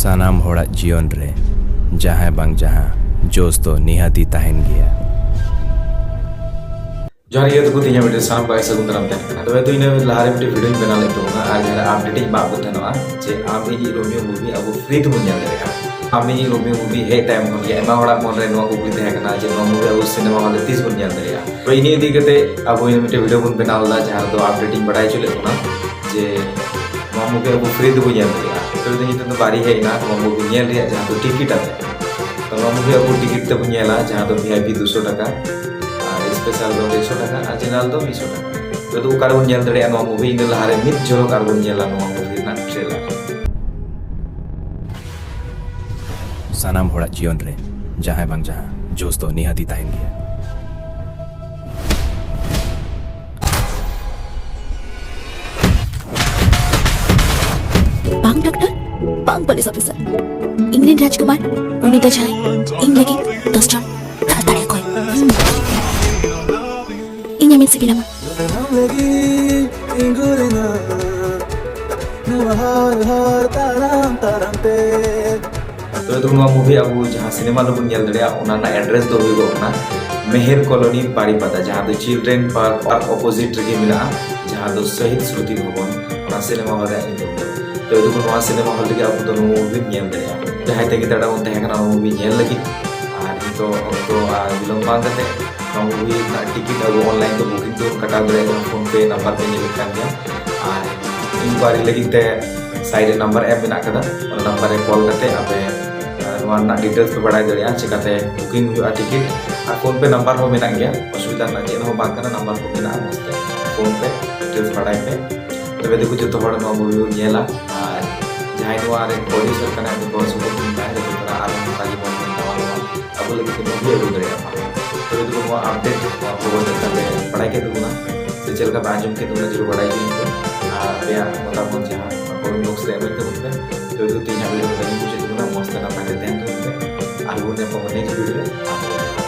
सानाम होड़ा जीवन रे जहाँ बांग जहाँ जोश तो निहाती ताहन गया जहाँ ये तो कुछ यहाँ वीडियो साम का ऐसा गुंडराम तैयार तो वह तो इन्हें लहारे वीडियो वीडियो बना लेते होगा आज यार अपडेट ही बात होता है ना जे आप ये रोमियो मूवी अब फ्री तो बन जाता है आप ये रोमियो मूवी है टाइम को ये एमा वाला कौन रहे नवा को कुछ है करना जे नवा मूवी अब सिनेमा वाले 30 बन जाता है तो इन्हें दिखते अब ये वीडियो बन बना वाला जहाँ तो अपडेटिंग बढ़ाई चले तो ना जे नवा मूवी अब फ्री तो बन जाता है तो ये तो बारी है ना नवा मूवी नियल रहा जहाँ तो टिकट आता है तो नवा मूवी अब टिकट तो बन जाला जहाँ तो VIP 200 टका स्पेशल दो 100 टका और जनरल दो 20 टका तो कार्बन जेल दड़े नवा मूवी इन लहारे मित जोरो कार्बन जेल नवा मूवी ना ट्रेलर सानाम होड़ा जीवन रे जहाँ बांग जहाँ जोश तो निहाती ताहन गया बांग डॉक्टर बांग पुलिस ऑफिसर इंग्लैंड राजकुमार उन्नीता छाई इन लगी 10 जन ताड़ाताड़ी कोई इन्हें मिल सिबिला तो नवा मूवी अब जहाँ सिनेमा लो बन जेल दड़े ओना ना एड्रेस दो हुई ना मेहर कॉलोनी बारीपादा जहाँ तो चिल्ड्रेन पार्क ऑपोजिट रे मिला जहाँ तो शहीद स्मृति भवन ओना सिनेमा वाला तो ये नवा सिनेमा हॉल लगे अब तो मूवी जेल दड़े जहाँ तक तड़ा उन तहकना मूवी जेल लगी और तो विलम्ब बांग करते मूवी ना टिकट अब ऑनलाइन तो बुकिंग तो कटा दड़े फोन पे नंबर पे निकल कर गया और इंक्वायरी लगी ते साइड नंबर ऐप में कदा नंबर रे कॉल करते अबे नवा डिटेल्स पे बढ़ाई दड़िया चिकाते बुकिंग हुआ टिकट और फोन पे नंबर हो मेना गया असुविधा ना चेन हो बात करना नंबर को मेना मस्त फोन पे डिटेल्स बढ़ाई पे तबे देखो जो हड़ नवा मूवी नेला और जहां नवा रे प्रोड्यूसर कना तो बहुत सुपर मिलता है तो तरा आलम काजी बन नवा अब लगे तो मूवी अगु दड़िया तो देखो नवा अपडेट को तबे बढ़ाई के तो ना तो चल का बाजूम के तो जरूर बढ़ाई के या मतलब जहाँ कोई लोग से एवं तो तीन वीडियो लगी कुछ तो ना मस्त ना पाते हैं तो आलू ने पवन ने वीडियो